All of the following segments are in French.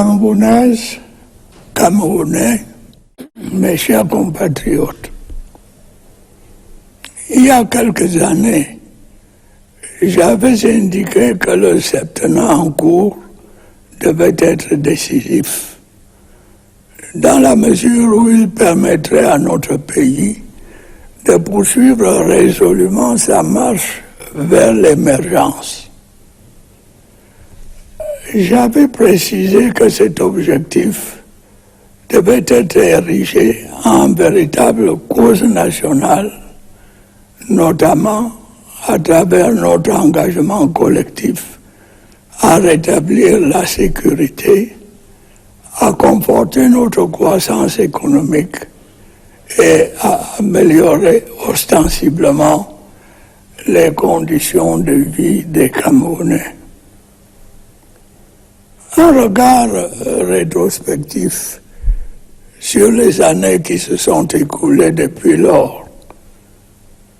Camerounaises, Camerounais, mes chers compatriotes, il y a quelques années, j'avais indiqué que le septennat en cours devait être décisif, dans la mesure où il permettrait à notre pays de poursuivre résolument sa marche vers l'émergence. J'avais précisé que cet objectif devait être érigé en véritable cause nationale, notamment à travers notre engagement collectif à rétablir la sécurité, à conforter notre croissance économique et à améliorer ostensiblement les conditions de vie des Camerounais. Un regard rétrospectif sur les années qui se sont écoulées depuis lors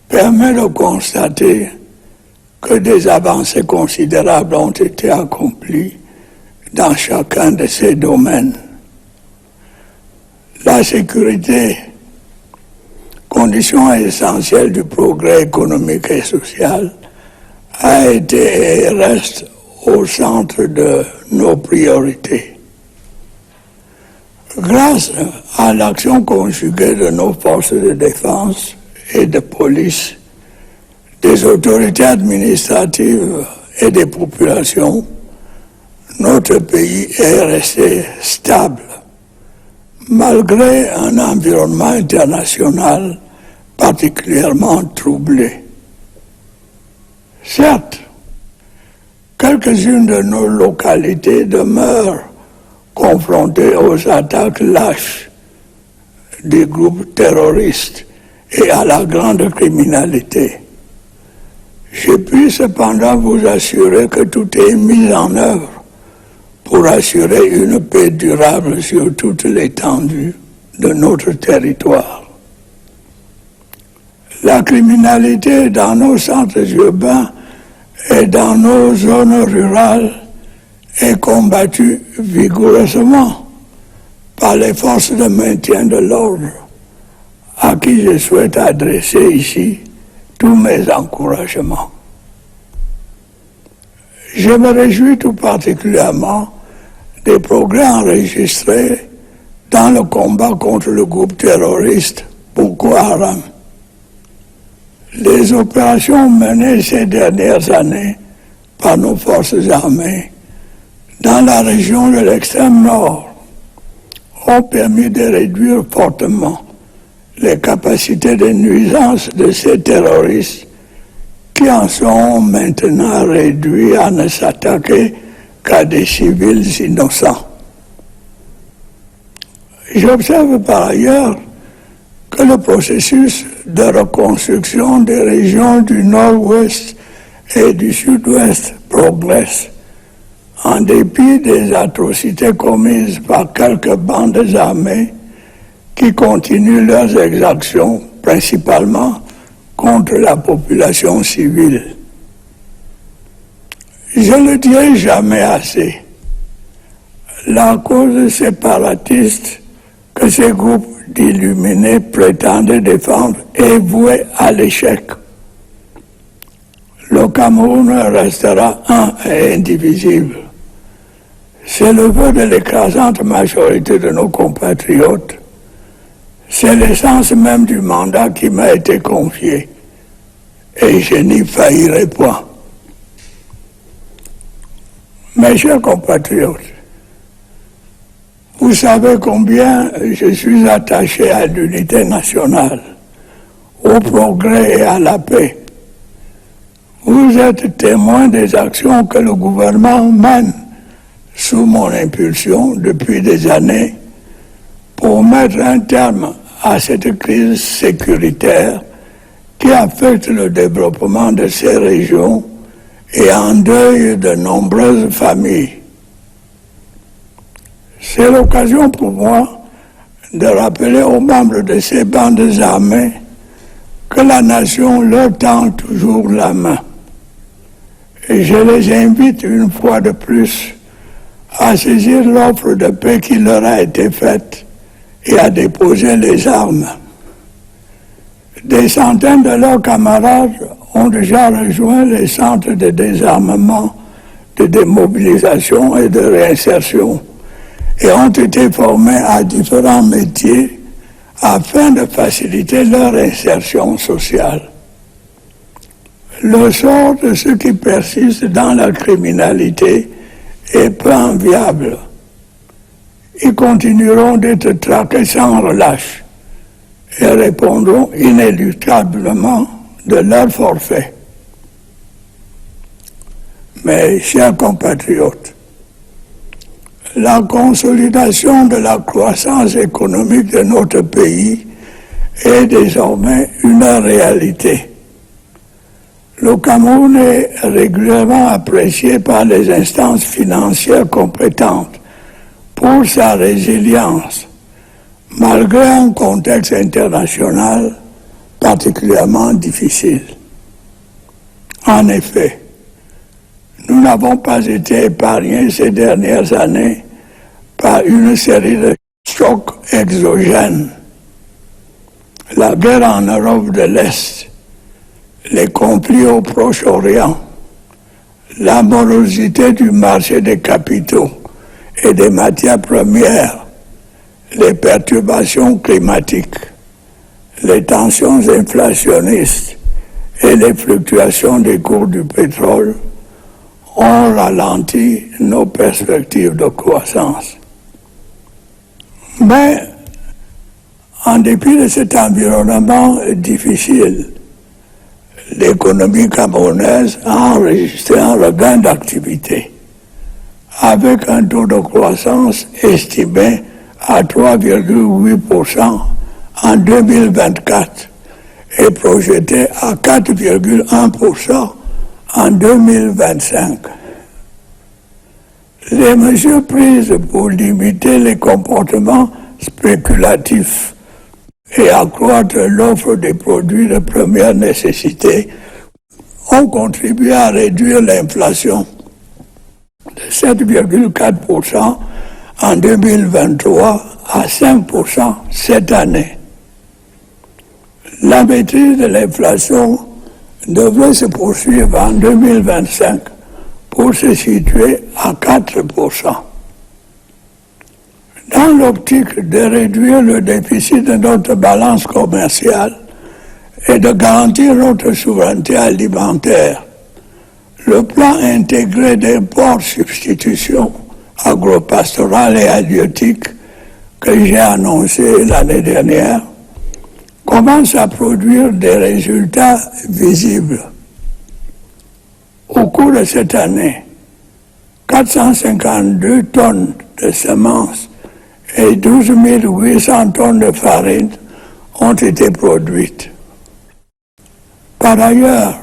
permet de constater que des avancées considérables ont été accomplies dans chacun de ces domaines. La sécurité, condition essentielle du progrès économique et social, a été et reste au centre de nos priorités. Grâce à l'action conjuguée de nos forces de défense et de police, des autorités administratives et des populations, notre pays est resté stable, malgré un environnement international particulièrement troublé. Certes, quelques-unes de nos localités demeurent confrontées aux attaques lâches des groupes terroristes et à la grande criminalité. Je puis cependant vous assurer que tout est mis en œuvre pour assurer une paix durable sur toute l'étendue de notre territoire. La criminalité dans nos centres urbains et dans nos zones rurales est combattue vigoureusement par les forces de maintien de l'ordre, à qui je souhaite adresser ici tous mes encouragements. Je me réjouis tout particulièrement des progrès enregistrés dans le combat contre le groupe terroriste Boko Haram. Les opérations menées ces dernières années par nos forces armées dans la région de l'extrême nord ont permis de réduire fortement les capacités de nuisance de ces terroristes qui en sont maintenant réduits à ne s'attaquer qu'à des civils innocents. J'observe par ailleurs que le processus de reconstruction des régions du nord-ouest et du sud-ouest progresse, en dépit des atrocités commises par quelques bandes armées qui continuent leurs exactions, principalement contre la population civile. Je ne le dirai jamais assez. La cause séparatiste que ces groupes d'illuminés prétendent défendre est vouée à l'échec. Le Cameroun restera un et indivisible. C'est le vœu de l'écrasante majorité de nos compatriotes. C'est l'essence même du mandat qui m'a été confié. Et je n'y faillirai point. Mes chers compatriotes, vous savez combien je suis attaché à l'unité nationale, au progrès et à la paix. Vous êtes témoins des actions que le gouvernement mène sous mon impulsion depuis des années pour mettre un terme à cette crise sécuritaire qui affecte le développement de ces régions et endeuille de nombreuses familles. C'est l'occasion pour moi de rappeler aux membres de ces bandes armées que la nation leur tend toujours la main. Et je les invite une fois de plus à saisir l'offre de paix qui leur a été faite et à déposer les armes. Des centaines de leurs camarades ont déjà rejoint les centres de désarmement, de démobilisation et de réinsertion et ont été formés à différents métiers afin de faciliter leur insertion sociale. Le sort de ceux qui persistent dans la criminalité est peu enviable. Ils continueront d'être traqués sans relâche et répondront inéluctablement de leur forfait. Mes chers compatriotes, la consolidation de la croissance économique de notre pays est désormais une réalité. Le Cameroun est régulièrement apprécié par les instances financières compétentes pour sa résilience, malgré un contexte international particulièrement difficile. En effet, nous n'avons pas été épargnés ces dernières années par une série de chocs exogènes. La guerre en Europe de l'Est, les conflits au Proche-Orient, la morosité du marché des capitaux et des matières premières, les perturbations climatiques, les tensions inflationnistes et les fluctuations des cours du pétrole ont ralenti nos perspectives de croissance. Mais, en dépit de cet environnement difficile, l'économie camerounaise a enregistré un regain d'activité, avec un taux de croissance estimé à 3,8% en 2024 et projeté à 4,1% en 2025. Les mesures prises pour limiter les comportements spéculatifs et accroître l'offre des produits de première nécessité ont contribué à réduire l'inflation de 7,4% en 2023 à 5% cette année. La maîtrise de l'inflation devrait se poursuivre en 2025 pour se situer à 4%. Dans l'optique de réduire le déficit de notre balance commerciale et de garantir notre souveraineté alimentaire, le plan intégré d'import-substitution agropastorale et halieutique que j'ai annoncé l'année dernière commence à produire des résultats visibles. Au cours de cette année, 452 tonnes de semences et 12 800 tonnes de farine ont été produites. Par ailleurs,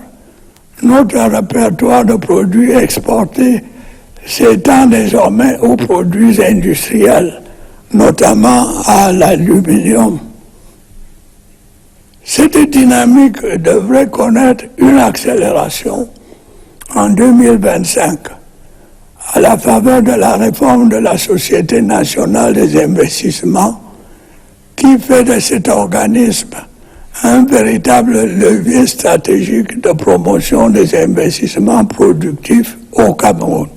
notre répertoire de produits exportés s'étend désormais aux produits industriels, notamment à l'aluminium. Cette dynamique devrait connaître une accélération en 2025 à la faveur de la réforme de la Société nationale des investissements qui fait de cet organisme un véritable levier stratégique de promotion des investissements productifs au Cameroun.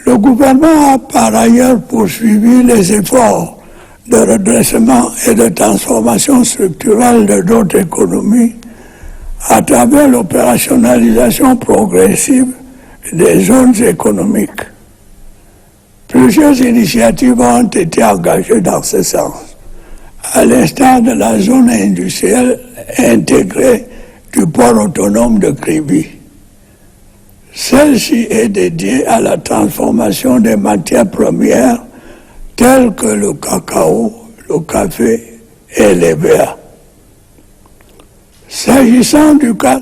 Le gouvernement a par ailleurs poursuivi les efforts de redressement et de transformation structurelle de notre économie à travers l'opérationnalisation progressive des zones économiques. Plusieurs initiatives ont été engagées dans ce sens, à l'instar de la zone industrielle intégrée du port autonome de Kribi. Celle-ci est dédiée à la transformation des matières premières telles que le cacao, le café et les verres. S'agissant du cas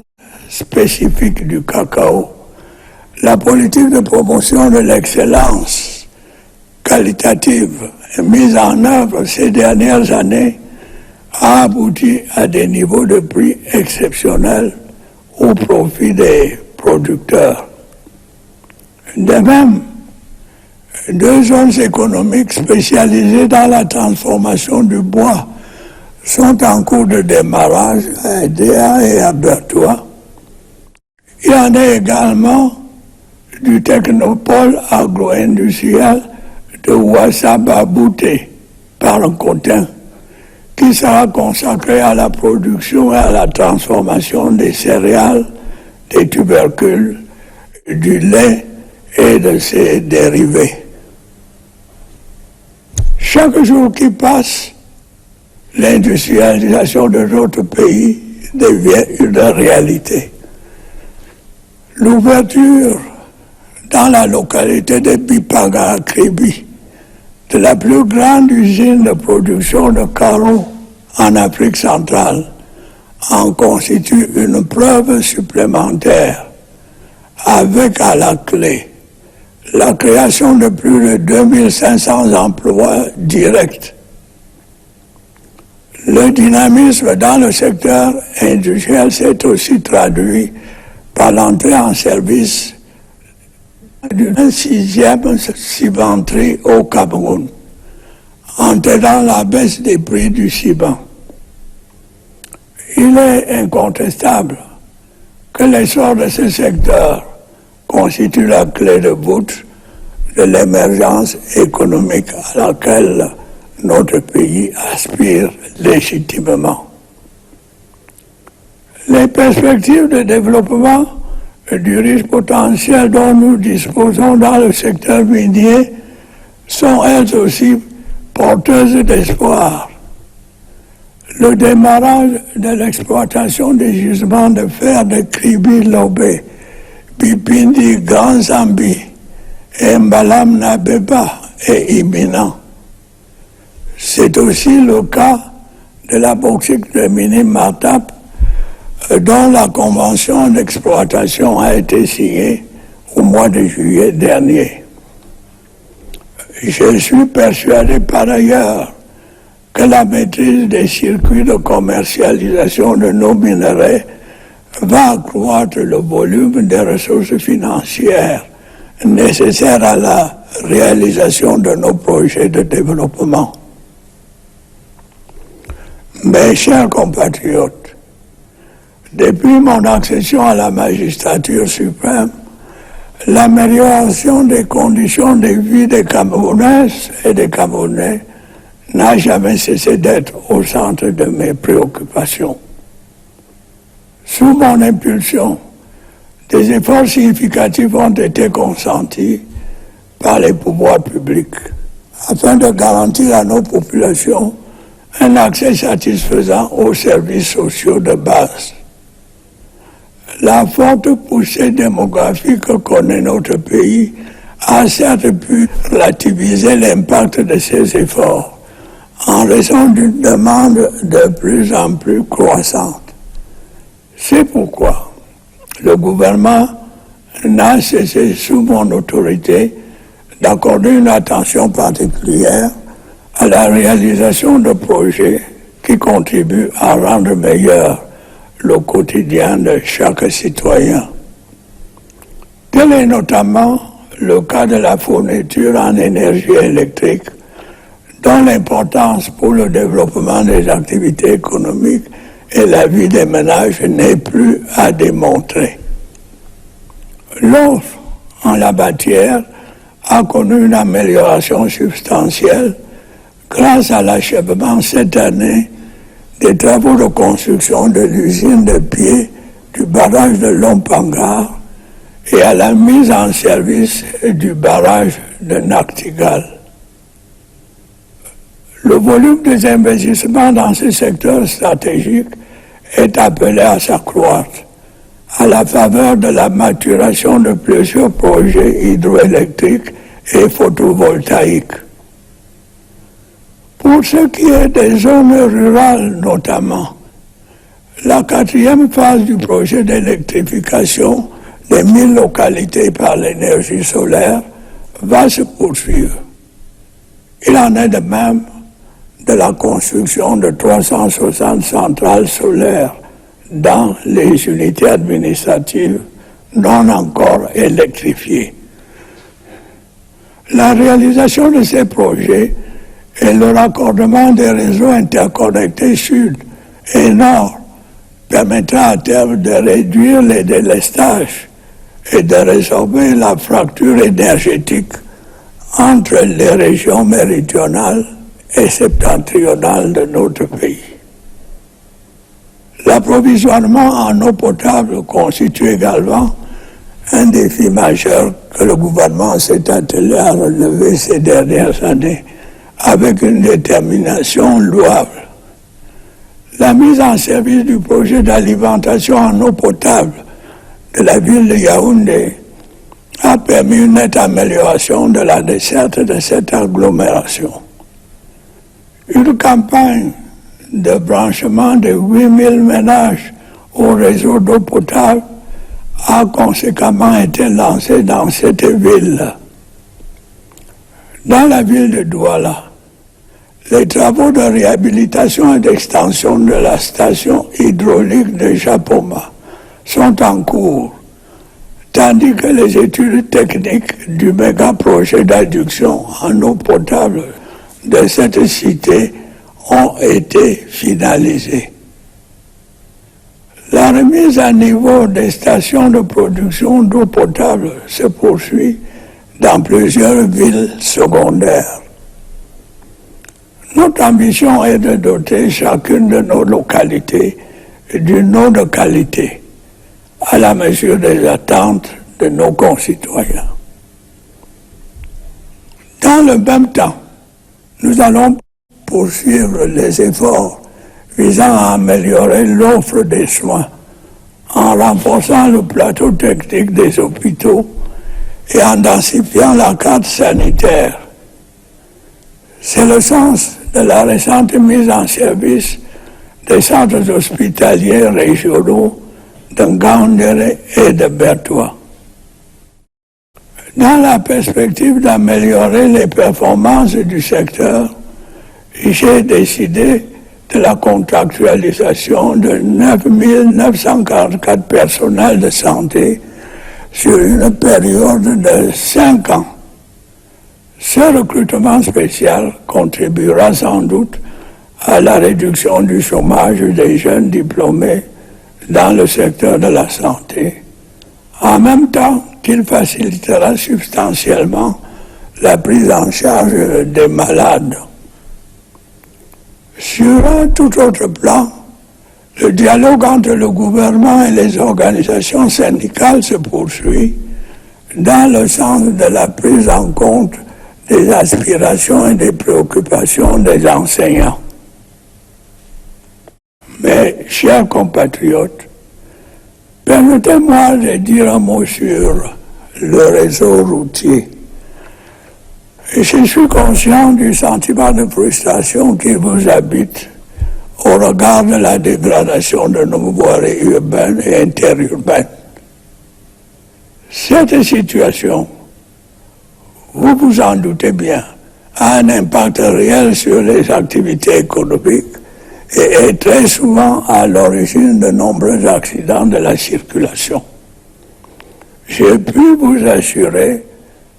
spécifique du cacao, la politique de promotion de l'excellence qualitative mise en œuvre ces dernières années a abouti à des niveaux de prix exceptionnels au profit des producteurs. De même, 2 zones économiques spécialisées dans la transformation du bois sont en cours de démarrage à Edea et à Berthois. Il y en a également du technopôle agro-industriel de Ouassababouté par un cotin qui sera consacré à la production et à la transformation des céréales, des tubercules, du lait et de ses dérivés. Chaque jour qui passe, l'industrialisation de notre pays devient une réalité. L'ouverture dans la localité de Bipaga, Kribi, de la plus grande usine de production de carreaux en Afrique centrale, en constitue une preuve supplémentaire, avec à la clé la création de plus de 2500 emplois directs. Le dynamisme dans le secteur industriel s'est aussi traduit par l'entrée en service d'une 6e cimenterie au Cameroun, entraînant la baisse des prix du ciment. Il est incontestable que l'essor de ce secteur constitue la clé de voûte de l'émergence économique à laquelle notre pays aspire légitimement. Les perspectives de développement du riche potentiel dont nous disposons dans le secteur minier sont elles aussi porteuses d'espoir. Le démarrage de l'exploitation des gisements de fer de Kribi-Lobé, Bipindi, Grand Zambi et Mbalam Nabeba est imminent. C'est aussi le cas de la bauxite de Mini-Martap, dont la convention d'exploitation a été signée au mois de juillet dernier. Je suis persuadé par ailleurs que la maîtrise des circuits de commercialisation de nos minerais va accroître le volume des ressources financières nécessaires à la réalisation de nos projets de développement. Mes chers compatriotes, depuis mon accession à la magistrature suprême, l'amélioration des conditions de vie des Camerounaises et des Camerounais n'a jamais cessé d'être au centre de mes préoccupations. Sous mon impulsion, des efforts significatifs ont été consentis par les pouvoirs publics afin de garantir à nos populations un accès satisfaisant aux services sociaux de base. La forte poussée démographique que connaît notre pays a certes pu relativiser l'impact de ces efforts en raison d'une demande de plus en plus croissante. C'est pourquoi le gouvernement n'a cessé, sous mon autorité, d'accorder une attention particulière à la réalisation de projets qui contribuent à rendre meilleur le quotidien de chaque citoyen. Tel est notamment le cas de la fourniture en énergie électrique, dont l'importance pour le développement des activités économiques et la vie des ménages n'est plus à démontrer. L'offre en la matière a connu une amélioration substantielle grâce à l'achèvement cette année des travaux de construction de l'usine de pied du barrage de Lompangar et à la mise en service du barrage de Naktigal. Le volume des investissements dans ce secteur stratégique est appelé à s'accroître à la faveur de la maturation de plusieurs projets hydroélectriques et photovoltaïques. Pour ce qui est des zones rurales notamment, la 4e phase du projet d'électrification des 1000 localités par l'énergie solaire va se poursuivre. Il en est de même de la construction de 360 centrales solaires dans les unités administratives non encore électrifiées. La réalisation de ces projets et le raccordement des réseaux interconnectés sud et nord permettra à terme de réduire les délestages et de résorber la fracture énergétique entre les régions méridionales et septentrionales de notre pays. L'approvisionnement en eau potable constitue également un défi majeur que le gouvernement s'est attelé à relever ces dernières années avec une détermination louable. La mise en service du projet d'alimentation en eau potable de la ville de Yaoundé a permis une nette amélioration de la desserte de cette agglomération. Une campagne de branchement de 8000 ménages au réseau d'eau potable a conséquemment été lancée dans cette ville. Dans la ville de Douala, les travaux de réhabilitation et d'extension de la station hydraulique de Japoma sont en cours, tandis que les études techniques du méga-projet d'adduction en eau potable de cette cité ont été finalisées. La remise à niveau des stations de production d'eau potable se poursuit dans plusieurs villes secondaires. Notre ambition est de doter chacune de nos localités d'une eau de qualité, à la mesure des attentes de nos concitoyens. Dans le même temps, nous allons poursuivre les efforts visant à améliorer l'offre des soins en renforçant le plateau technique des hôpitaux et en densifiant la carte sanitaire. C'est le sens de la récente mise en service des centres hospitaliers régionaux de Ngaoundéré et de Bertois. Dans la perspective d'améliorer les performances du secteur, j'ai décidé de la contractualisation de 9 944 personnels de santé sur une période de 5 ans. Ce recrutement spécial contribuera sans doute à la réduction du chômage des jeunes diplômés dans le secteur de la santé, en même temps qu'il facilitera substantiellement la prise en charge des malades. Sur un tout autre plan, le dialogue entre le gouvernement et les organisations syndicales se poursuit dans le sens de la prise en compte des aspirations et des préoccupations des enseignants. Mes chers compatriotes, permettez-moi de dire un mot sur le réseau routier. Je suis conscient du sentiment de frustration qui vous habite au regard de la dégradation de nos voiries urbaines et interurbaines. Cette situation, vous vous en doutez bien, a un impact réel sur les activités économiques et est très souvent à l'origine de nombreux accidents de la circulation. Je puis vous assurer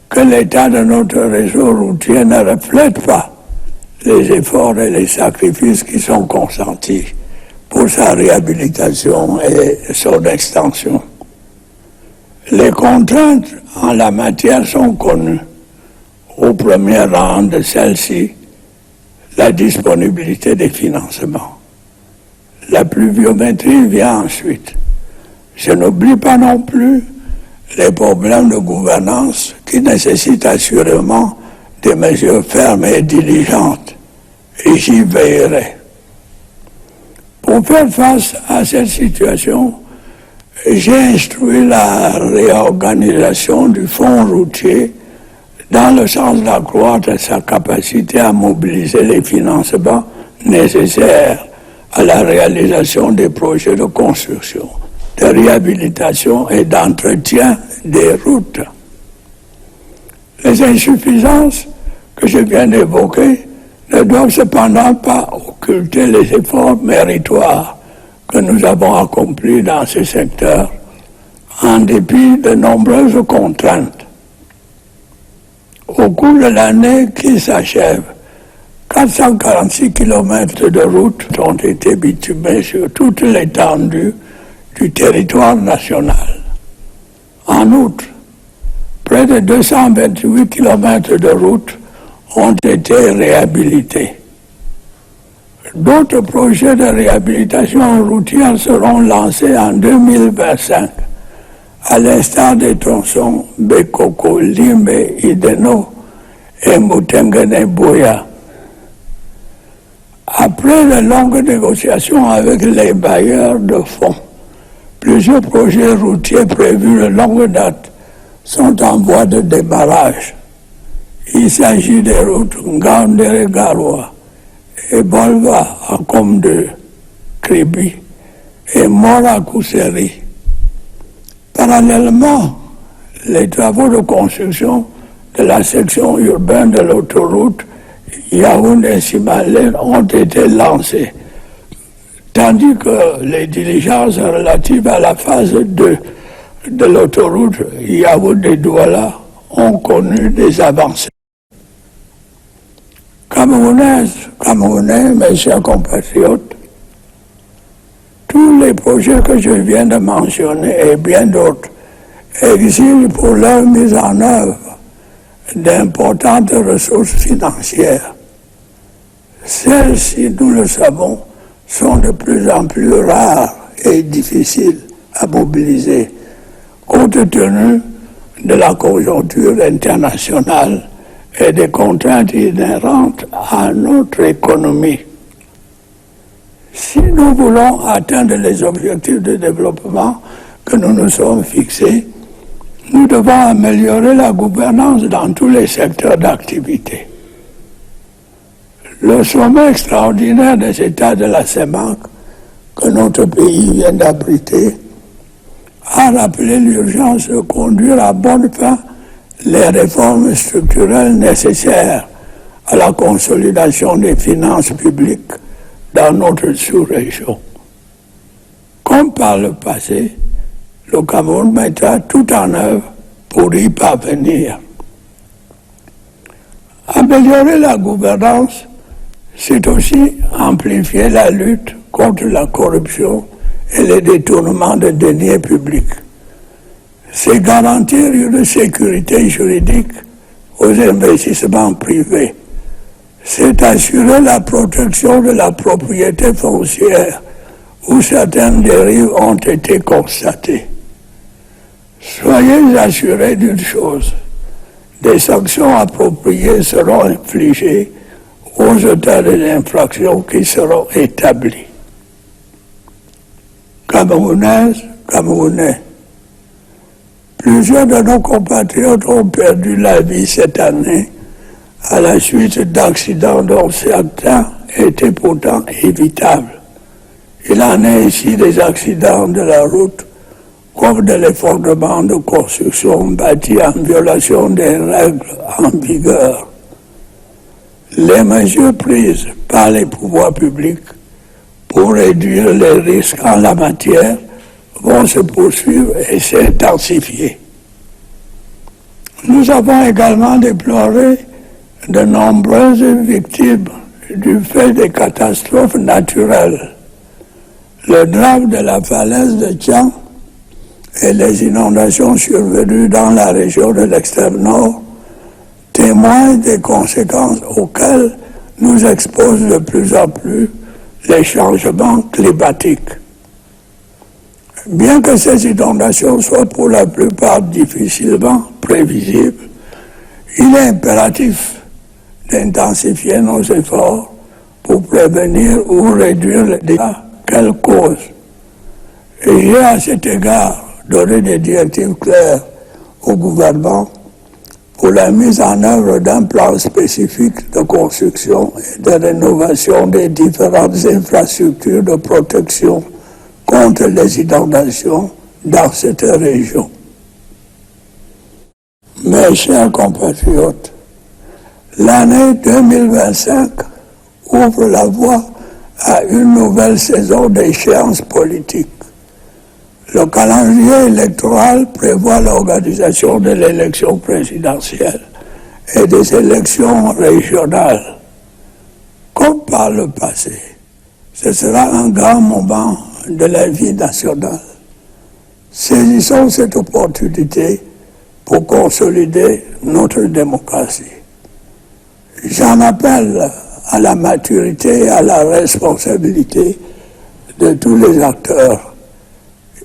que l'état de notre réseau routier ne reflète pas les efforts et les sacrifices qui sont consentis pour sa réhabilitation et son extension. Les contraintes en la matière sont connues. Au premier rang de celle-ci, la disponibilité des financements. La pluviométrie vient ensuite. Je n'oublie pas non plus les problèmes de gouvernance qui nécessitent assurément des mesures fermes et diligentes, et j'y veillerai. Pour faire face à cette situation, j'ai instruit la réorganisation du fonds routier dans le sens d'accroître sa capacité à mobiliser les financements nécessaires à la réalisation des projets de construction, de réhabilitation et d'entretien des routes. Les insuffisances que je viens d'évoquer ne doivent cependant pas occulter les efforts méritoires que nous avons accomplis dans ce secteur, en dépit de nombreuses contraintes. Au cours de l'année qui s'achève, 446 km de routes ont été bitumées sur toute l'étendue du territoire national. En outre, près de 228 km de routes ont été réhabilités. D'autres projets de réhabilitation routière seront lancés en 2025, à l'instar des tronçons Bekoko, Limbe, Ideno et Mutengene-Boya. Après de longues négociations avec les bailleurs de fonds, plusieurs projets routiers prévus de longue date sont en voie de démarrage. Il s'agit des routes Ngaoundéré-Garoua et Bolva à Comde, Kribi et Mora-Kousseri. Parallèlement, les travaux de construction de la section urbaine de l'autoroute Yaoundé-Simalé ont été lancés, tandis que les diligences relatives à la phase 2 de l'autoroute Yaoundé-Douala ont connu des avancées. Camerounais, mes chers compatriotes, tous les projets que je viens de mentionner et bien d'autres exigent pour leur mise en œuvre d'importantes ressources financières. Celles-ci, nous le savons, sont de plus en plus rares et difficiles à mobiliser, compte tenu de la conjoncture internationale et des contraintes inhérentes à notre économie. Si nous voulons atteindre les objectifs de développement que nous nous sommes fixés, nous devons améliorer la gouvernance dans tous les secteurs d'activité. Le sommet extraordinaire des États de la CEMAC, que notre pays vient d'abriter, a rappelé l'urgence de conduire à bonne fin les réformes structurelles nécessaires à la consolidation des finances publiques dans notre sous-région. Comme par le passé, le Cameroun mettra tout en œuvre pour y parvenir. Améliorer la gouvernance, c'est aussi amplifier la lutte contre la corruption et les détournements de deniers publics. C'est garantir une sécurité juridique aux investissements privés. C'est assurer la protection de la propriété foncière où certaines dérives ont été constatées. Soyez assurés d'une chose, des sanctions appropriées seront infligées aux auteurs des infractions qui seront établies. Camerounaises, Camerounais, plusieurs de nos compatriotes ont perdu la vie cette année à la suite d'accidents dont certains étaient pourtant évitables. Il en est ici des accidents de la route comme de l'effondrement de constructions bâties en violation des règles en vigueur. Les mesures prises par les pouvoirs publics pour réduire les risques en la matière vont se poursuivre et s'intensifier. Nous avons également déploré de nombreuses victimes du fait des catastrophes naturelles. Le drame de la falaise de Tian et les inondations survenues dans la région de l'extrême nord témoignent des conséquences auxquelles nous exposent de plus en plus les changements climatiques. Bien que ces inondations soient pour la plupart difficilement prévisibles, il est impératif d'intensifier nos efforts pour prévenir ou réduire les dégâts qu'elles causent. Et j'ai à cet égard donné des directives claires au gouvernement pour la mise en œuvre d'un plan spécifique de construction et de rénovation des différentes infrastructures de protection contre les inondations dans cette région. Mes chers compatriotes, l'année 2025 ouvre la voie à une nouvelle saison d'échéances politiques. Le calendrier électoral prévoit l'organisation de l'élection présidentielle et des élections régionales, comme par le passé, ce sera un grand moment de la vie nationale. Saisissons cette opportunité pour consolider notre démocratie. J'en appelle à la maturité et à la responsabilité de tous les acteurs.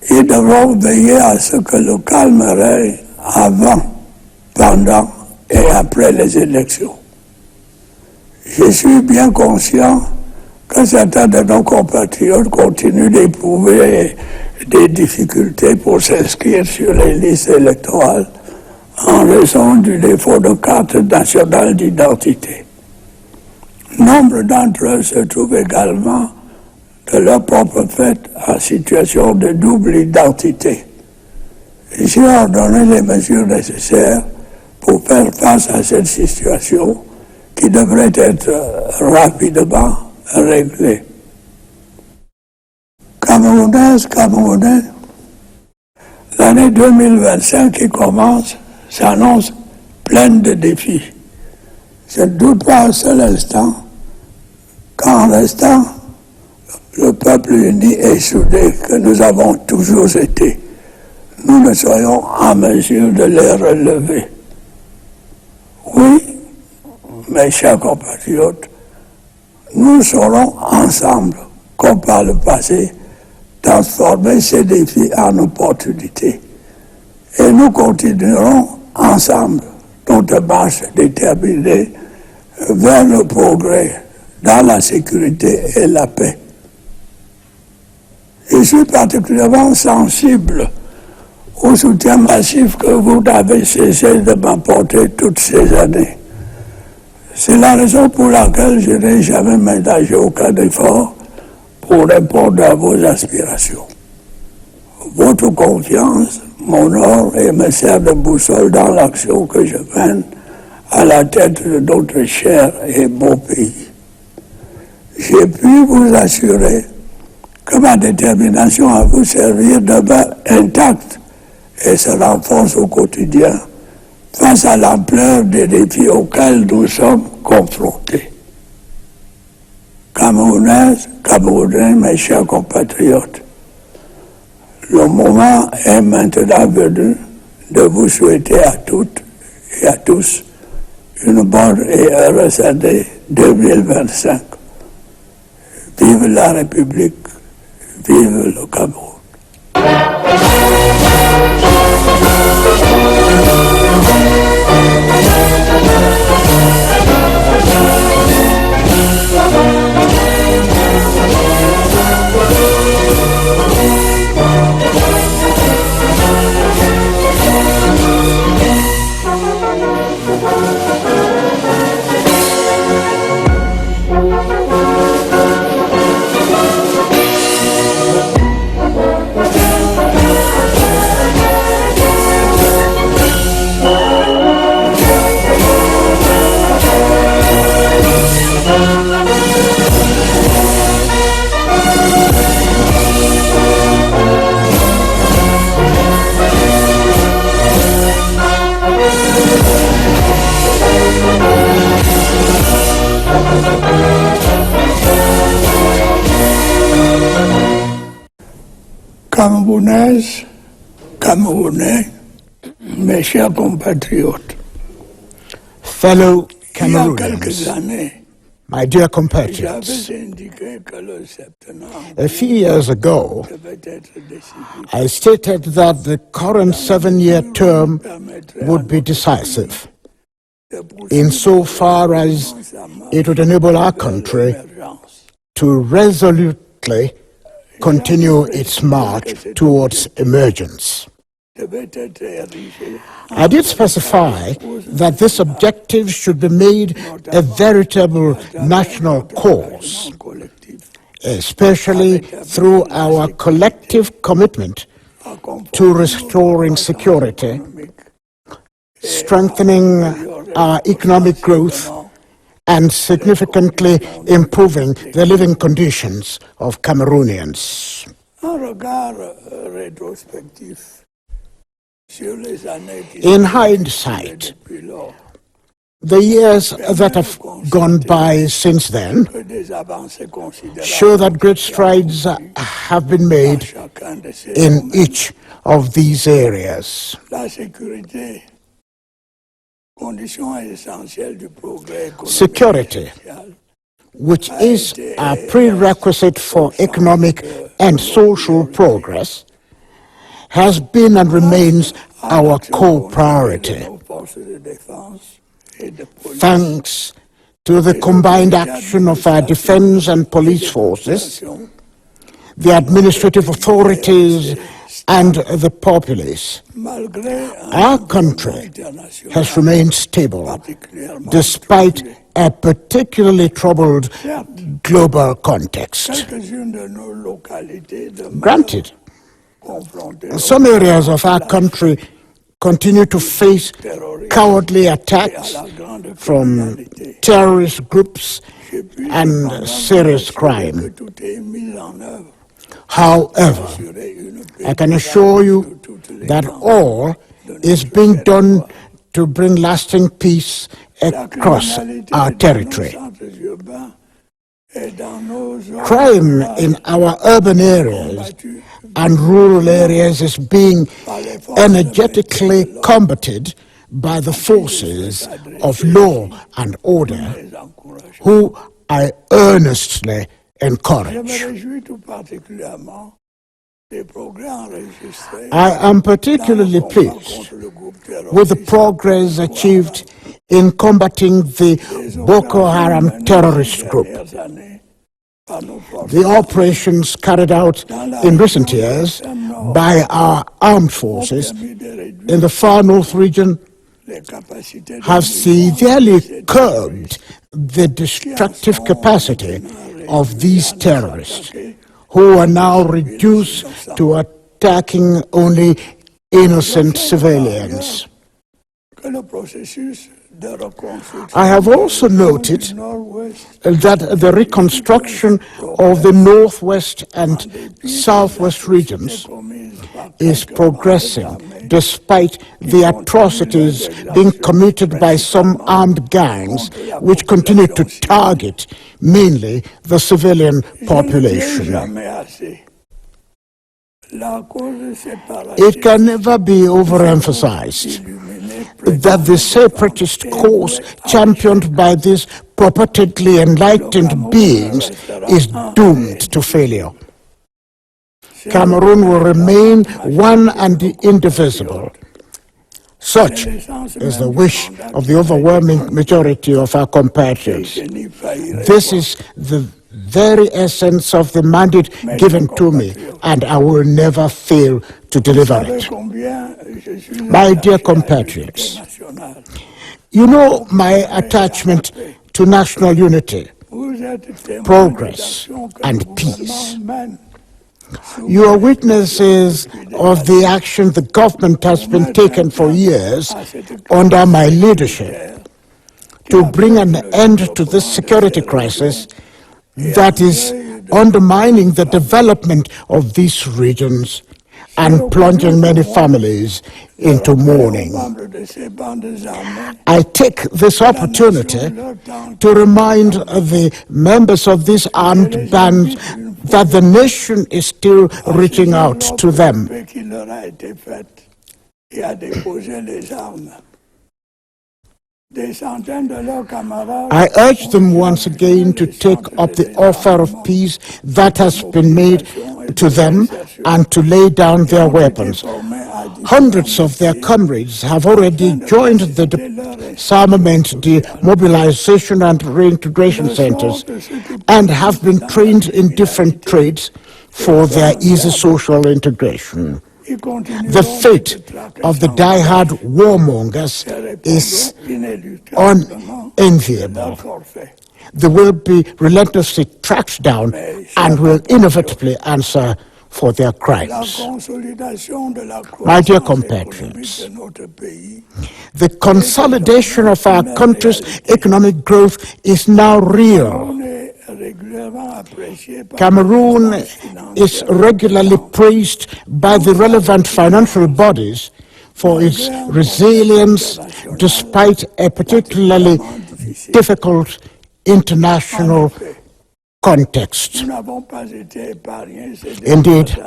Ils devront veiller à ce que le calme règne avant, pendant et après les élections. Je suis bien conscient que certains de nos compatriotes continuent d'éprouver des difficultés pour s'inscrire sur les listes électorales en raison du défaut de carte nationale d'identité. Nombre d'entre eux se trouvent également de leur propre fait en situation de double identité. J'ai ordonné les mesures nécessaires pour faire face à cette situation qui devrait être rapidement réglée. Camerounaises, Camerounais, l'année 2025 qui commence s'annonce pleine de défis. Je ne doute pas un seul instant qu'en restant le peuple uni et soudé que nous avons toujours été, nous ne soyons en mesure de les relever. Oui, mes chers compatriotes, nous saurons ensemble, comme par le passé, transformer ces défis en opportunités. Et nous continuerons ensemble notre marche déterminée vers le progrès dans la sécurité et la paix. Je suis particulièrement sensible au soutien massif que vous n'avez cessé de m'apporter toutes ces années. C'est la raison pour laquelle je n'ai jamais ménagé aucun effort pour répondre à vos aspirations. Votre confiance m'honore et me sert de boussole dans l'action que je mène à la tête de notre cher et beau pays. J'ai pu vous assurer que ma détermination à vous servir demeure intacte et se renforce au quotidien face à l'ampleur des défis auxquels nous sommes confrontés. Camerounaises, Camerounais, mes chers compatriotes, le moment est maintenant venu de vous souhaiter à toutes et à tous une bonne et heureuse année 2025. Vive la République, vive le Cameroun. Camerounaises, Camerounais, mes chers compatriotes, Fellow il y a quelques Cameroonians, années, my dear j'avais compatriots, indiqué que le septennat a few years ago, devait être décisif. I stated that the current 7-year term would be decisive, insofar as it would enable our country to resolutely continue its march towards emergence. I did specify that this objective should be made a veritable national cause, especially through our collective commitment to restoring security, strengthening our economic growth, and significantly improving the living conditions of Cameroonians. In hindsight, The years that have gone by since then show that great strides have been made in each of these areas. Security, which is a prerequisite for economic and social progress, has been and remains our core priority. Thanks to the combined action of our defense and police forces, the administrative authorities, and the populace, our country has remained stable despite a particularly troubled global context. Granted, some areas of our country continue to face cowardly attacks from terrorist groups and serious crime. However, I can assure you that all is being done to bring lasting peace across our territory. Crime in our urban areas and rural areas is being energetically combated by the forces of law and order, who I earnestly encourage. I am particularly pleased with the progress achieved in combating the Boko Haram terrorist group. The operations carried out in recent years by our armed forces in the far north region have severely curbed the destructive capacity of these terrorists, who are now reduced to attacking only innocent civilians. I have also noted that the reconstruction of the northwest and southwest regions is progressing despite the atrocities being committed by some armed gangs which continue to target mainly the civilian population. It can never be overemphasized that the separatist cause championed by these purportedly enlightened beings is doomed to failure. Cameroon will remain one and indivisible. Such is the wish of the overwhelming majority of our compatriots. This is the very essence of the mandate given to me, and I will never fail to deliver it. My dear compatriots, you know my attachment to national unity, progress, and peace. You are witnesses of the action the government has been taking for years under my leadership to bring an end to this security crisis that is undermining the development of these regions and plunging many families into mourning. I take this opportunity to remind the members of this armed band that the nation is still reaching out to them. I urge them once again to take up the offer of peace that has been made to them and to lay down their weapons. Hundreds of their comrades have already joined the disarmament, demobilization and reintegration centers and have been trained in different trades for their easy social integration. The fate of the die-hard warmongers is unenviable. They will be relentlessly tracked down and will inevitably answer for their crimes. My dear compatriots, the consolidation of our country's economic growth is now real. Cameroon is regularly praised by the relevant financial bodies for its resilience despite a particularly difficult international context. Indeed,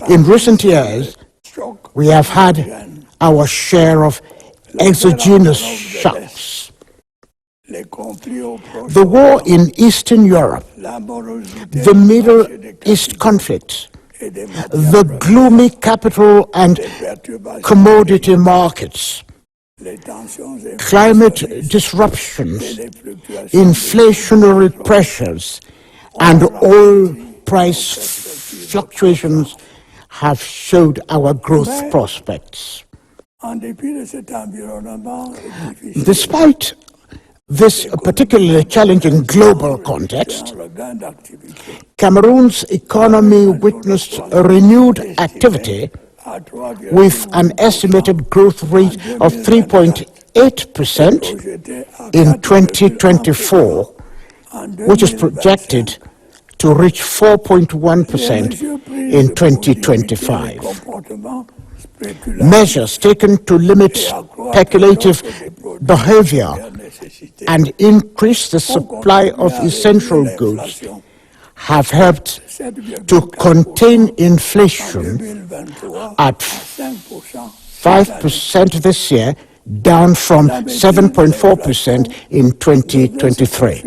in recent years, we have had our share of exogenous shocks. The war in Eastern Europe, the Middle East conflict, the gloomy capital and commodity markets, climate disruptions, inflationary pressures, and oil price fluctuations have showed our growth prospects. Despite this particularly challenging global context, Cameroon's economy witnessed a renewed activity with an estimated growth rate of 3.8% in 2024, which is projected to reach 4.1% in 2025. Measures taken to limit speculative behavior and increase the supply of essential goods have helped to contain inflation at 5% this year, down from 7.4% in 2023.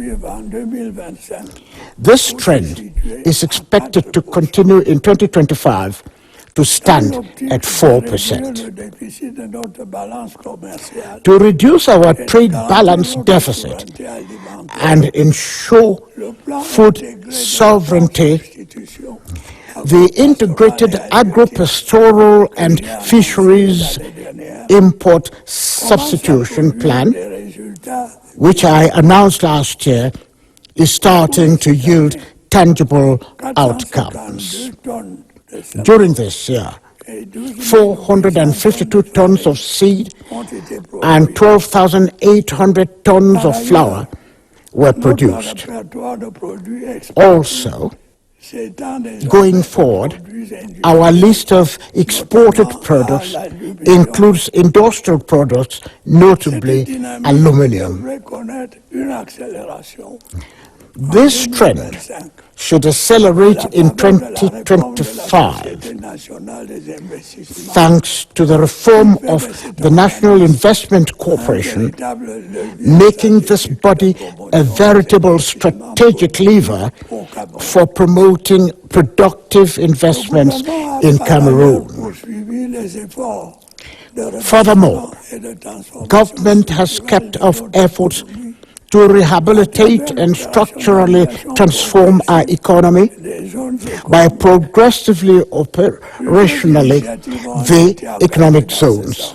This trend is expected to continue in 2025 to stand at 4%. To reduce our trade balance deficit and ensure food sovereignty, the Integrated Agro-Pastoral and Fisheries Import Substitution Plan, which I announced last year, is starting to yield tangible outcomes. During this year, 452 tons of seed and 12,800 tons of flour were produced. Also, going forward, our list of exported products includes industrial products, notably aluminum. This trend should accelerate in 2025, thanks to the reform of the National Investment Corporation, making this body a veritable strategic lever for promoting productive investments in Cameroon. Furthermore, government has kept up efforts to rehabilitate and structurally transform our economy by progressively operationally the economic zones.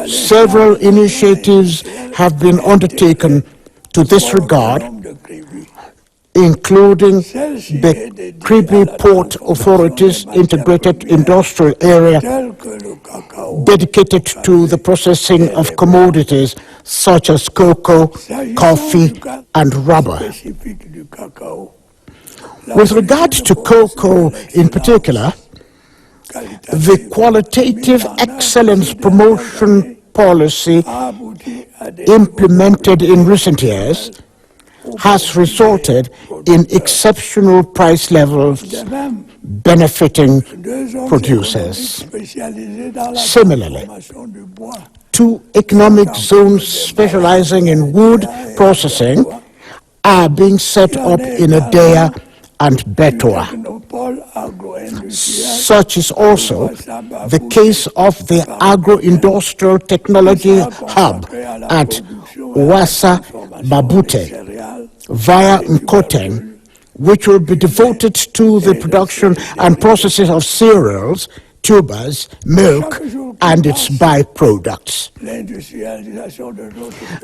Several initiatives have been undertaken to this regard, including the Kribi Port Authority's integrated industrial area dedicated to the processing of commodities such as cocoa, coffee, and rubber. With regard to cocoa in particular, the qualitative excellence promotion policy implemented in recent years has resulted in exceptional price levels benefiting producers. Similarly, 2 economic zones specializing in wood processing are being set up in Adea and Betua. Such is also the case of the Agro-Industrial Technology Hub at Ouassa Babute via Nkoten, which will be devoted to the production and processing of cereals, tubers, milk, and its byproducts.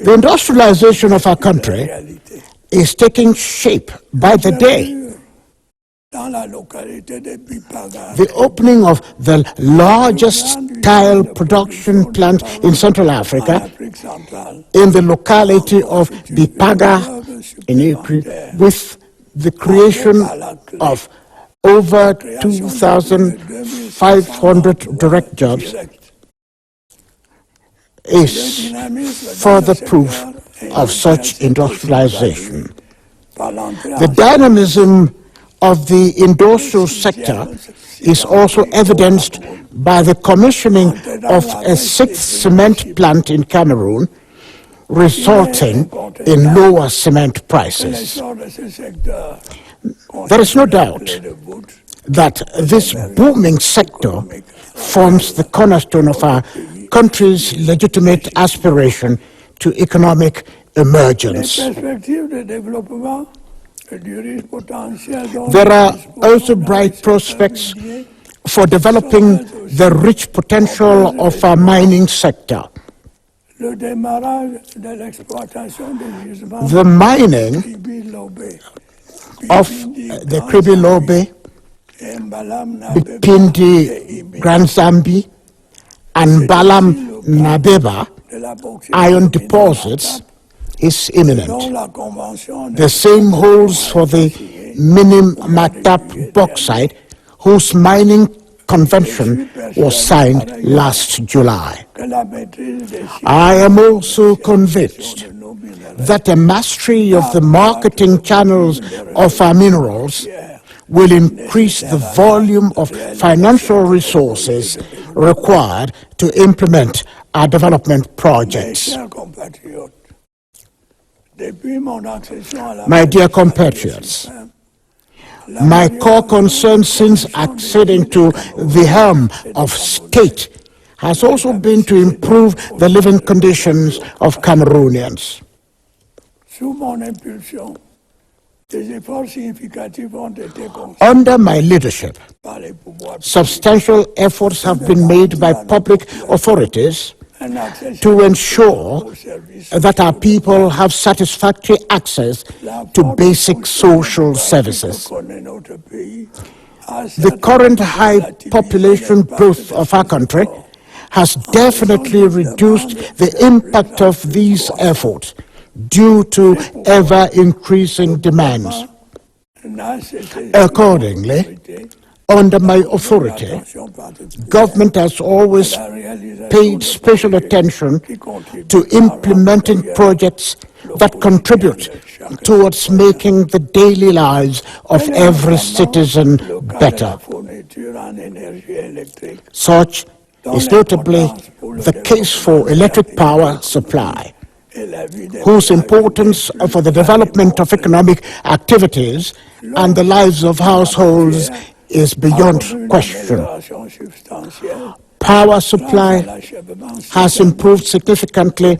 The industrialization of our country is taking shape by the day. The opening of the largest tile production plant in Central Africa in the locality of Bipaga in April, with the creation of over 2,000 500 direct jobs is further proof of such industrialization. The dynamism of the industrial sector is also evidenced by the commissioning of a 6th cement plant in Cameroon, resulting in lower cement prices. There is no doubt that this booming sector forms the cornerstone of our country's legitimate aspiration to economic emergence. There are also bright prospects for developing the rich potential of our mining sector. The mining of the Kribi-Lobe, Bipindi Grand Zambi, and Balam Nabeba iron deposits is imminent. The same holds for the Minim Matap bauxite, whose mining convention was signed last July. I am also convinced that the mastery of the marketing channels of our minerals will increase the volume of financial resources required to implement our development projects. My dear compatriots, my core concern since acceding to the helm of state has also been to improve the living conditions of Cameroonians. Under my leadership, substantial efforts have been made by public authorities to ensure that our people have satisfactory access to basic social services. The current high population growth of our country has definitely reduced the impact of these efforts due to ever-increasing demands. Accordingly, under my authority, government has always paid special attention to implementing projects that contribute towards making the daily lives of every citizen better. Such is notably the case for electric power supply, whose importance for the development of economic activities and the lives of households is beyond question. Power supply has improved significantly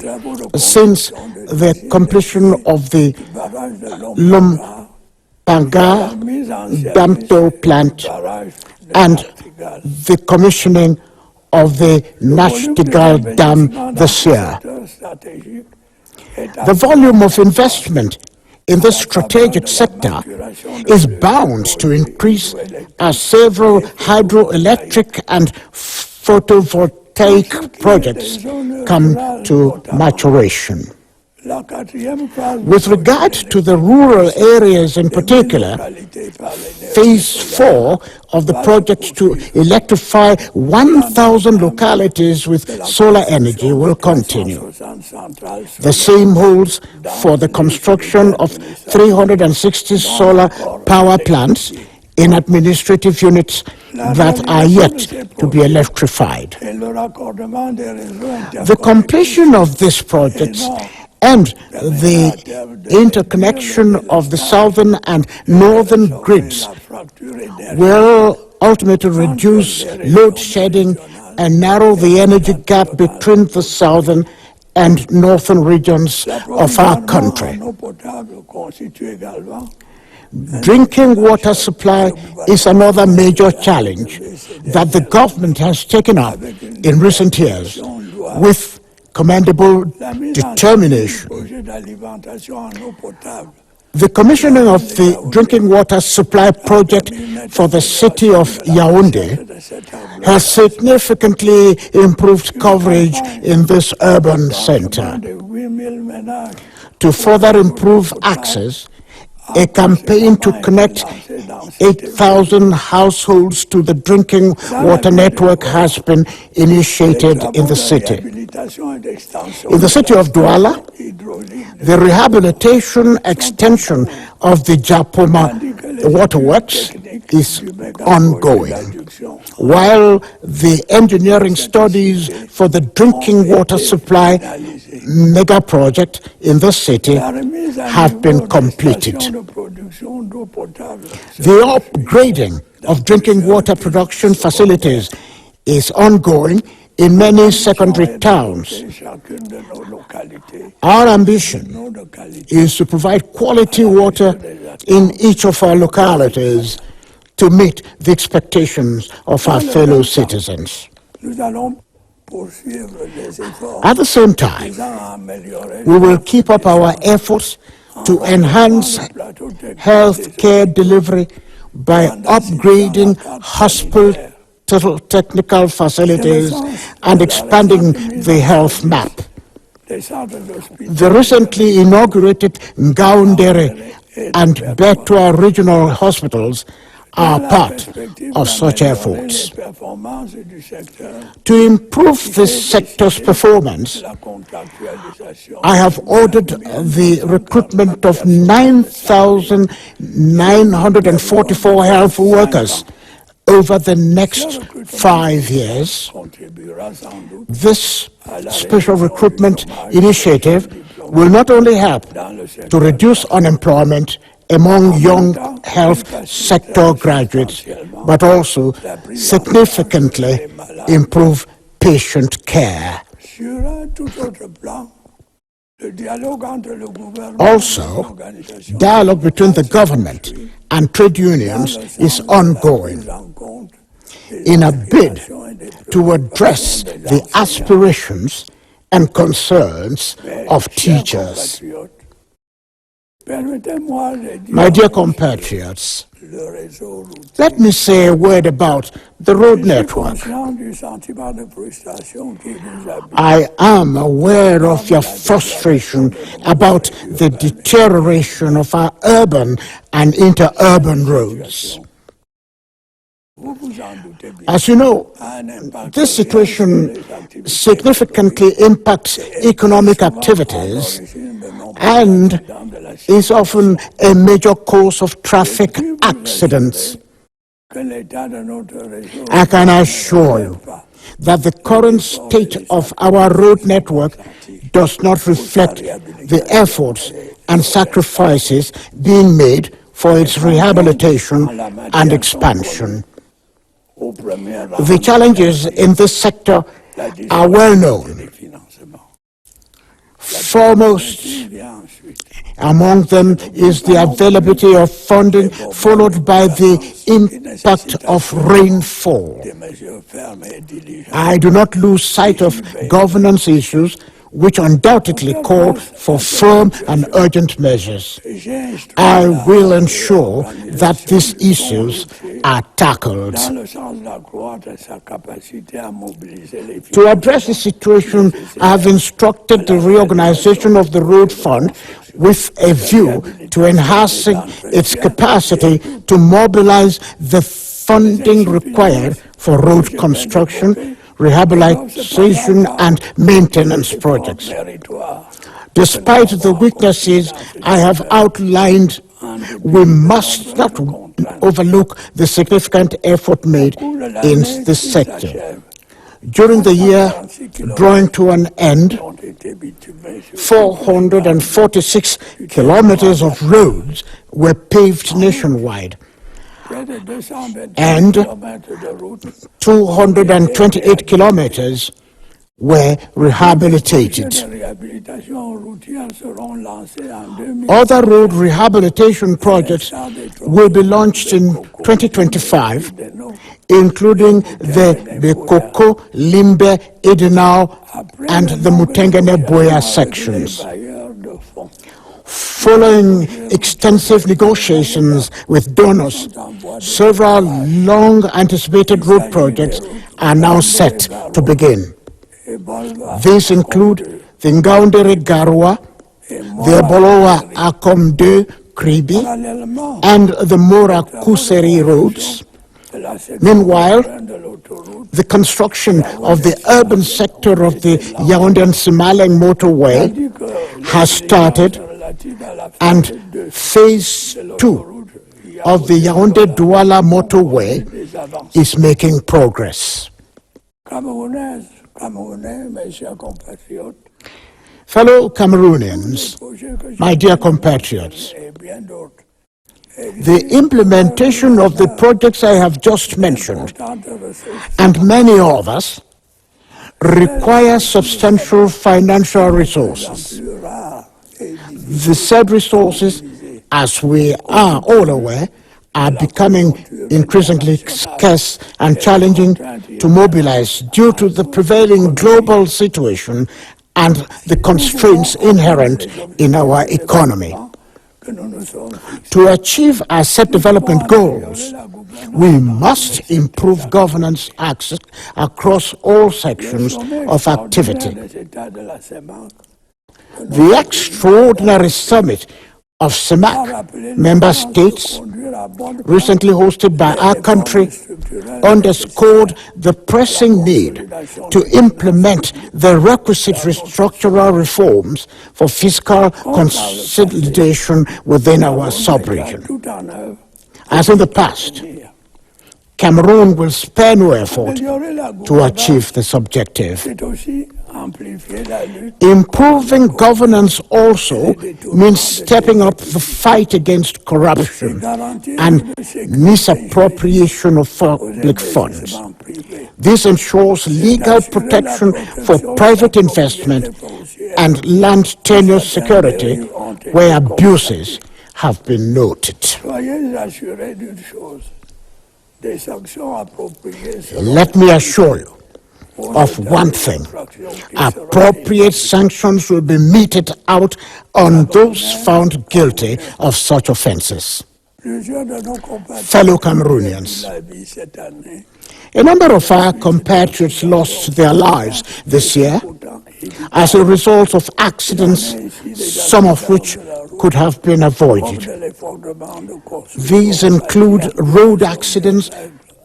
since the completion of the Lumpanga Damto plant and the commissioning of the Nachtigal Dam this year. The volume of investment in this strategic sector is bound to increase as several hydroelectric and photovoltaic projects come to maturation. With regard to the rural areas in particular, Phase 4 of the project to electrify 1,000 localities with solar energy will continue. The same holds for the construction of 360 solar power plants in administrative units that are yet to be electrified. The completion of these projects and the interconnection of the southern and northern grids will ultimately reduce load shedding and narrow the energy gap between the southern and northern regions of our country. Drinking water supply is another major challenge that the government has taken up in recent years with commendable determination. The commissioning of the drinking water supply project for the city of Yaoundé has significantly improved coverage in this urban center. To further improve access, a campaign to connect 8,000 households to the drinking water network has been initiated in the city. In the city of Douala, the rehabilitation extension of the Japoma waterworks is ongoing, while the engineering studies for the drinking water supply mega project in the city have been completed. The upgrading of drinking water production facilities is ongoing in many secondary towns. Our ambition is to provide quality water in each of our localities to meet the expectations of our fellow citizens. At the same time, we will keep up our efforts to enhance health care delivery by upgrading hospital technical facilities and expanding the health map. The recently inaugurated Ngaoundere and Betua regional hospitals are part of such efforts. To improve this sector's performance, I have ordered the recruitment of 9,944 health workers over the next 5 years. This special recruitment initiative will not only help to reduce unemployment among young health sector graduates, but also significantly improve patient care. Also, dialogue between the government and trade unions is ongoing in a bid to address the aspirations and concerns of teachers. My dear compatriots, let me say a word about the road network. I am aware of your frustration about the deterioration of our urban and interurban roads. As you know, this situation significantly impacts economic activities and is often a major cause of traffic accidents. I can assure you that the current state of our road network does not reflect the efforts and sacrifices being made for its rehabilitation and expansion. The challenges in this sector are well known. Foremost among them is the availability of funding, followed by the impact of rainfall. I do not lose sight of governance issues, which undoubtedly call for firm and urgent measures. I will ensure that these issues are tackled. To address the situation, I have instructed the reorganization of the Road Fund with a view to enhancing its capacity to mobilize the funding required for road construction, rehabilitation and maintenance projects. Despite the weaknesses I have outlined, we must not overlook the significant effort made in this sector. During the year drawing to an end, 446 kilometers of roads were paved nationwide, and 228 kilometers were rehabilitated. Other road rehabilitation projects will be launched in 2025, including the Bekoko, Limbe, Edenau, and the Mutengene Boya sections. Following extensive negotiations with donors, several long-anticipated road projects are now set to begin. These include the Ngaoundere Garwa, the Ebolowa Akomde Kribi, and the Mora-Kuseri roads. Meanwhile, the construction of the urban sector of the Yaoundé-Simaleng motorway has started, and phase 2 of the Yaoundé-Douala motorway is making progress. Fellow Cameroonians, my dear compatriots, the implementation of the projects I have just mentioned, and many others, require substantial financial resources. The said resources, as we are all aware, are becoming increasingly scarce and challenging to mobilize due to the prevailing global situation and the constraints inherent in our economy. To achieve our set development goals, we must improve governance access across all sections of activity. The extraordinary summit of CEMAC member states, recently hosted by our country, underscored the pressing need to implement the requisite structural reforms for fiscal consolidation within our sub-region. As in the past, Cameroon will spare no effort to achieve this objective. Improving governance also means stepping up the fight against corruption and misappropriation of public funds. This ensures legal protection for private investment and land tenure security where abuses have been noted. Let me assure you of one thing: appropriate sanctions will be meted out on those found guilty of such offenses. Fellow Cameroonians, a number of our compatriots lost their lives this year as a result of accidents, some of which could have been avoided. These include road accidents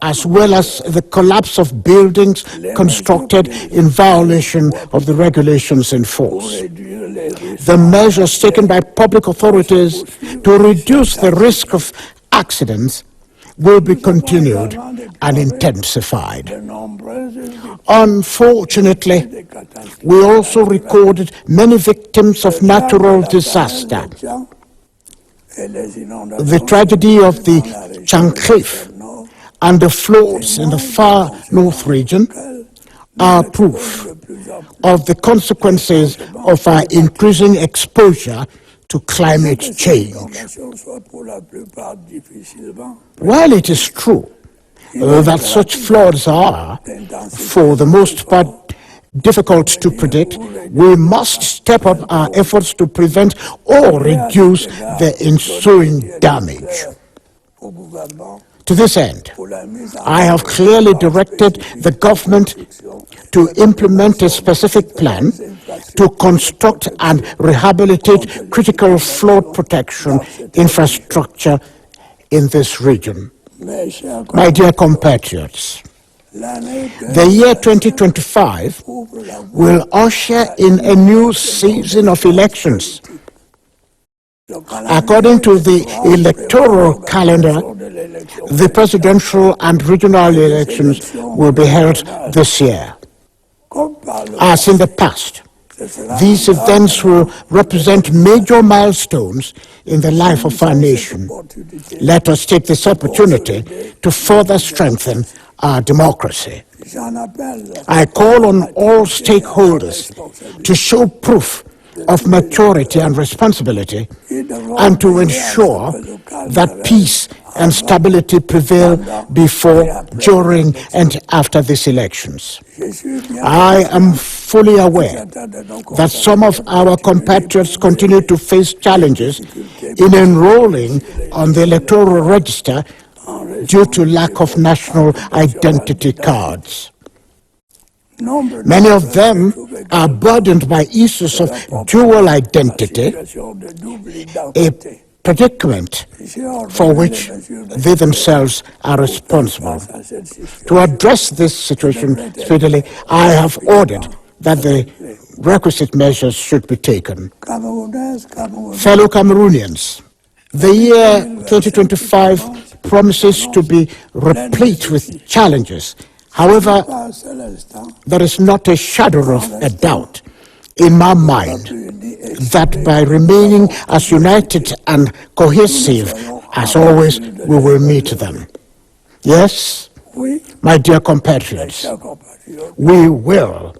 as well as the collapse of buildings constructed in violation of the regulations in force. The measures taken by public authorities to reduce the risk of accidents will be continued and intensified. Unfortunately, we also recorded many victims of natural disaster. The tragedy of the Chankrif and the floods in the far north region are proof of the consequences of our increasing exposure to climate change. While it is true that such floods are, for the most part, difficult to predict, we must step up our efforts to prevent or reduce the ensuing damage. To this end, I have clearly directed the government to implement a specific plan to construct and rehabilitate critical flood protection infrastructure in this region. My dear compatriots, the year 2025 will usher in a new season of elections. According to the electoral calendar, the presidential and regional elections will be held this year. As in the past, these events will represent major milestones in the life of our nation. Let us take this opportunity to further strengthen our democracy. I call on all stakeholders to show proof of maturity and responsibility, and to ensure that peace and stability prevail before, during, and after these elections. I am fully aware that some of our compatriots continue to face challenges in enrolling on the electoral register due to lack of national identity cards. Many of them are burdened by issues of dual identity, a predicament for which they themselves are responsible. To address this situation speedily, I have ordered that the requisite measures should be taken. Fellow Cameroonians, the year 2025 promises to be replete with challenges. However, there is not a shadow of a doubt in my mind that by remaining as united and cohesive as always, we will meet them. Yes, my dear compatriots, we will,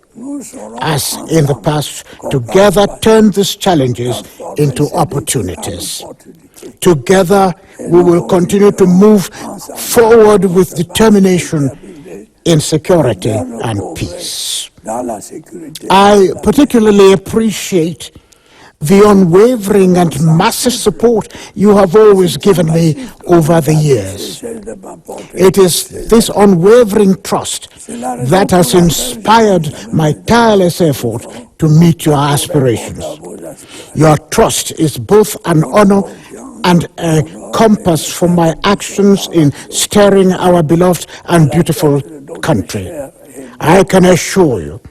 as in the past, together turn these challenges into opportunities. Together, we will continue to move forward with determination in security and peace. I particularly appreciate the unwavering and massive support you have always given me over the years. It is this unwavering trust that has inspired my tireless effort to meet your aspirations. Your trust is both an honor and a compass for my actions in steering our beloved and beautiful country. I can assure you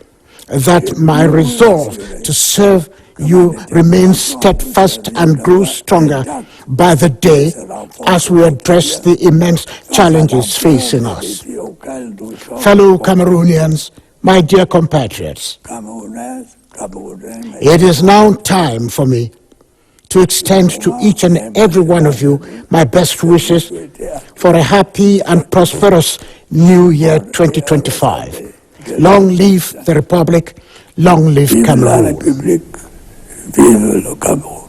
that my resolve to serve you remains steadfast and grows stronger by the day as we address the immense challenges facing us. Fellow Cameroonians, my dear compatriots, it is now time for me to extend to each and every one of you my best wishes for a happy and prosperous New Year 2025. Long live the Republic, long live Cameroon. Vive le Cameroun.